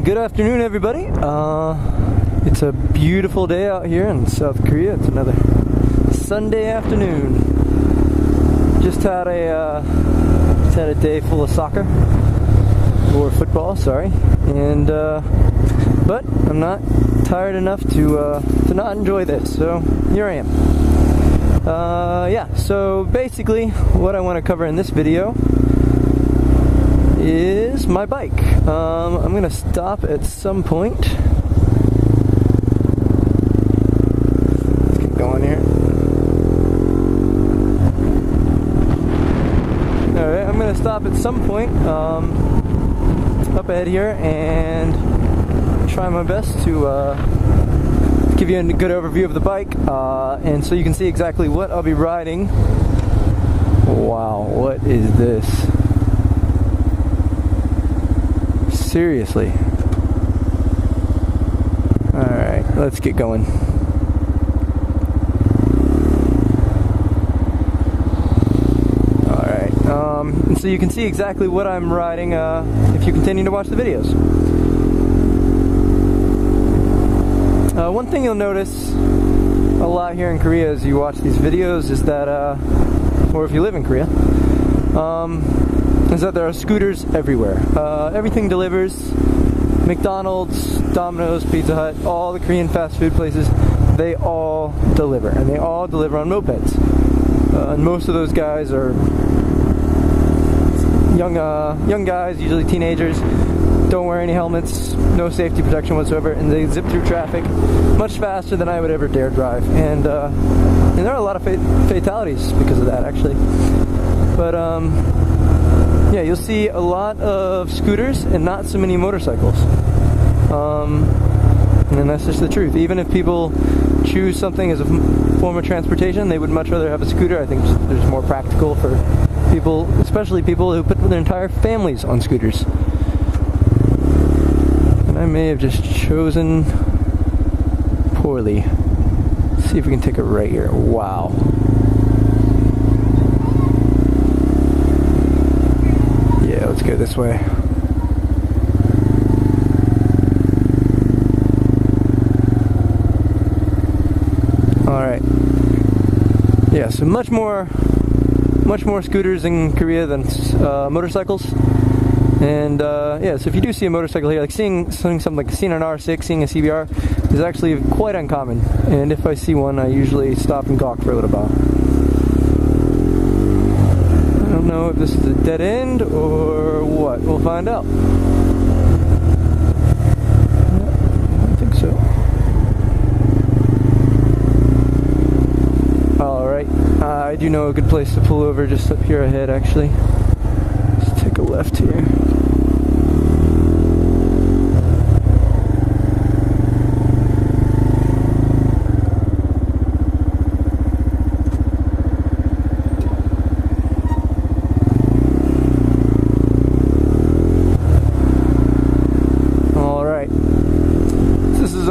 Good afternoon, everybody. It's a beautiful day out here in South Korea. It's another Sunday afternoon. Just had a day full of soccer or football, sorry, and but I'm not tired enough to not enjoy this. So here I am. Yeah. So basically, what I want to cover in this video is my bike. I'm gonna stop at some point. Let's get going here. Alright, I'm gonna stop at some point up ahead here and try my best to give you a good overview of the bike, and so you can see exactly what I'll be riding. Wow, what is this? Seriously. Alright, let's get going. Alright, and so you can see exactly what I'm riding if you continue to watch the videos. One thing you'll notice a lot here in Korea as you watch these videos is that, or if you live in Korea, is that there are scooters everywhere. Everything delivers. McDonald's, Domino's, Pizza Hut, all the Korean fast food places, they all deliver, and they all deliver on mopeds. And most of those guys are young guys, usually teenagers, don't wear any helmets, no safety protection whatsoever, and they zip through traffic much faster than I would ever dare drive. And there are a lot of fatalities because of that, actually. But yeah, you'll see a lot of scooters and not so many motorcycles. And that's just the truth. Even if people choose something as a form of transportation, they would much rather have a scooter. I think there's more practical for people, especially people who put their entire families on scooters. And I may have just chosen poorly. Let's see if we can take a right here. Wow. Let's go this way. Alright. Yeah, so much more scooters in Korea than motorcycles. And yeah, so if you do see a motorcycle here, like seeing something like seeing an R6, seeing a CBR is actually quite uncommon. And if I see one, I usually stop and gawk for a little while. I don't know if this is a dead end or what. We'll find out. I think so. Alright. I do know a good place to pull over just up here ahead, actually. Let's take a left here. This is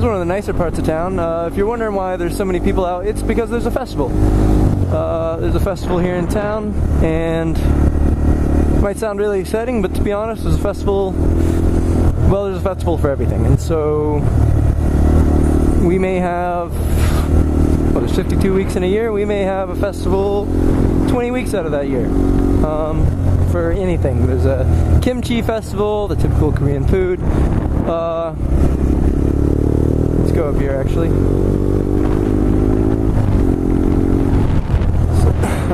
one of the nicer parts of town. If you're wondering why there's so many people out, it's because there's a festival. There's a festival here in town, and it might sound really exciting, but to be honest, there's a festival, well, there's a festival for everything. And so we may have, well, there's 52 weeks in a year, we may have a festival 20 weeks out of that year. For anything. There's a kimchi festival, the typical Korean food. Let's go up here, actually.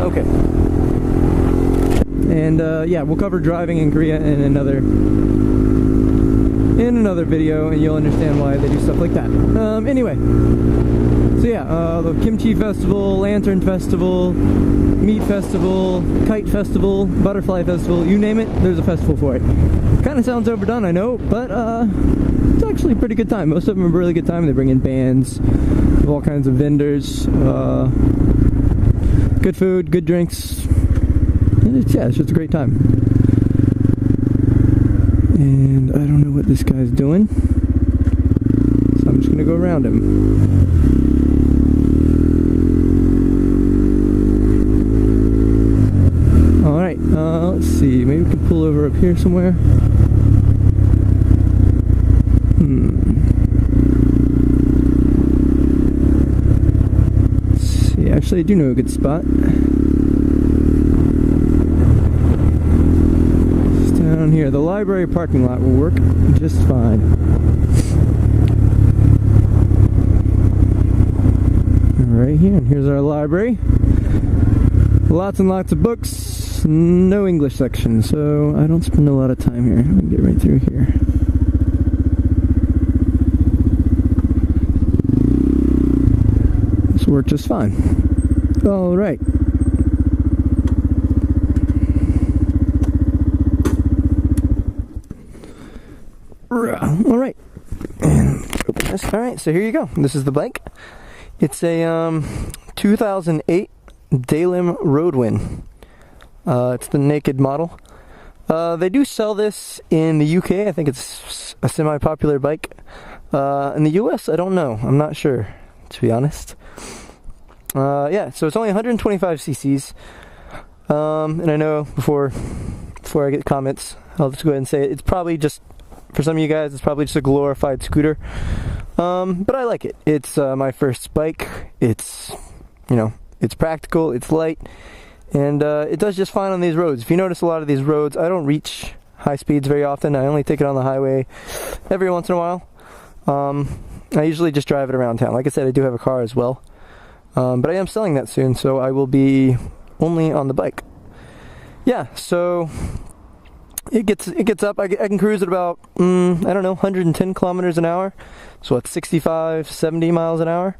Okay. And yeah, we'll cover driving in Korea in another video, and you'll understand why they do stuff like that. Anyway. So yeah, the kimchi festival, lantern festival, meat festival, kite festival, butterfly festival, you name it, there's a festival for it. Kind of sounds overdone, I know, but it's actually a pretty good time. Most of them are a really good time. They bring in bands, all kinds of vendors, good food, good drinks. Yeah, it's just a great time. And I don't know what this guy's doing, so I'm just gonna go around him. Alright, let's see, maybe we can pull over up here somewhere. Actually, I do know a good spot. It's down here. The library parking lot will work just fine. Right here, and here's our library. Lots and lots of books, no English section, so I don't spend a lot of time here. Let me get right through here. This will work just fine. All right. All right. And open this. All right, so here you go. This is the bike. It's a 2008 Daylem Roadwin. It's the naked model. They do sell this in the UK. I think it's a semi-popular bike. In the US, I don't know. I'm not sure, to be honest. Yeah, so it's only 125 cc's. And I know before I get comments, I'll just go ahead and say it. It's probably just, for some of you guys, it's probably just a glorified scooter. But I like it. It's my first bike. It's, you know, it's practical, it's light, and it does just fine on these roads. If you notice, a lot of these roads, I don't reach high speeds very often. I only take it on the highway every once in a while. I usually just drive it around town. Like I said, I do have a car as well. But I am selling that soon, so I will be only on the bike. Yeah, so it gets up. I can cruise at about, I don't know, 110 kilometers an hour. So it's 65, 70 miles an hour.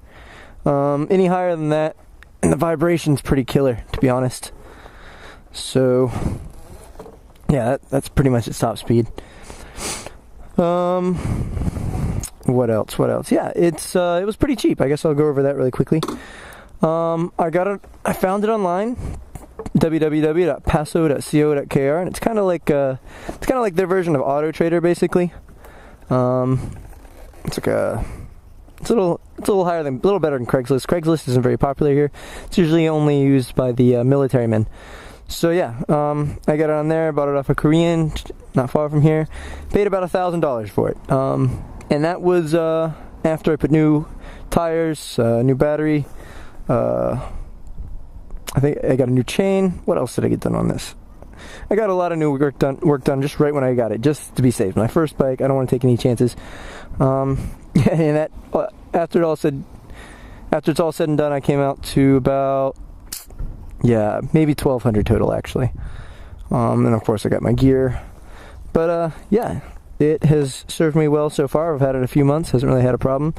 Any higher than that, and the vibration's pretty killer, to be honest. So, yeah, that's pretty much its top speed. What else? Yeah, it was pretty cheap. I guess I'll go over that really quickly. I found it online, www.paso.co.kr, and it's kind of like their version of Auto Trader, basically. It's a little better than Craigslist. Craigslist isn't very popular here. It's usually only used by the military men. So yeah, I got it on there. Bought it off a Korean, not far from here. Paid about $1,000 for it. And that was after I put new tires, new battery. I think I got a new chain. What else did I get done on this? I got a lot of new work done just right when I got it, just to be safe. My first bike, I don't want to take any chances. And that after it's all said and done, I came out to about, yeah, maybe 1,200 total actually. And of course I got my gear, but yeah, it has served me well so far. I've had it a few months, hasn't really had a problem.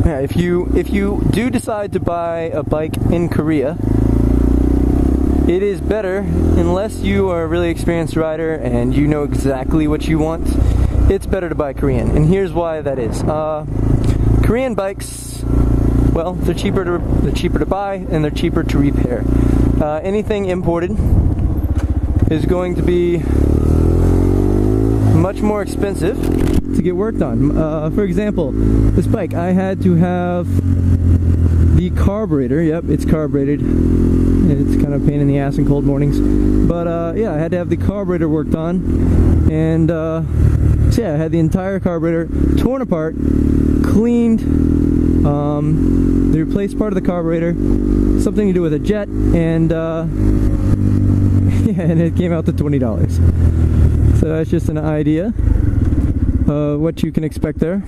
Yeah, if you do decide to buy a bike in Korea, it is better, unless you are a really experienced rider and you know exactly what you want, it's better to buy Korean. And here's why that is. Korean bikes, well, they're cheaper to buy and they're cheaper to repair. Anything imported is going to be much more expensive to get worked on. For example, this bike, I had to have the carburetor. Yep, it's carbureted. It's kind of a pain in the ass in cold mornings, but yeah, I had to have the carburetor worked on, and so yeah, I had the entire carburetor torn apart, cleaned. They replaced part of the carburetor, something to do with a jet, and yeah, and it came out to $20. So that's just an idea of what you can expect there.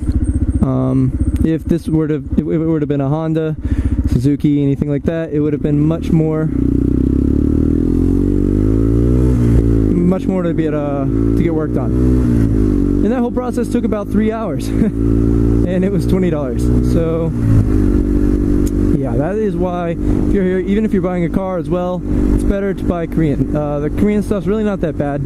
If it would have been a Honda, Suzuki, anything like that, it would have been much more to be to get worked on. And that whole process took about 3 hours, and it was $20. So yeah, that is why if you're here, even if you're buying a car as well, it's better to buy Korean. The Korean stuff's really not that bad,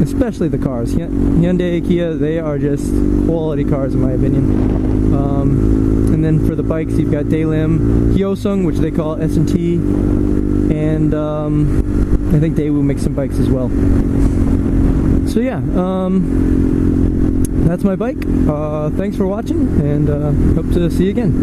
especially the cars. Hyundai, Kia, they are just quality cars in my opinion. And then for the bikes, you've got Daylem, Hyosung, which they call S&T, and I think Daewoo makes some bikes as well. So yeah, that's my bike. Thanks for watching, and hope to see you again.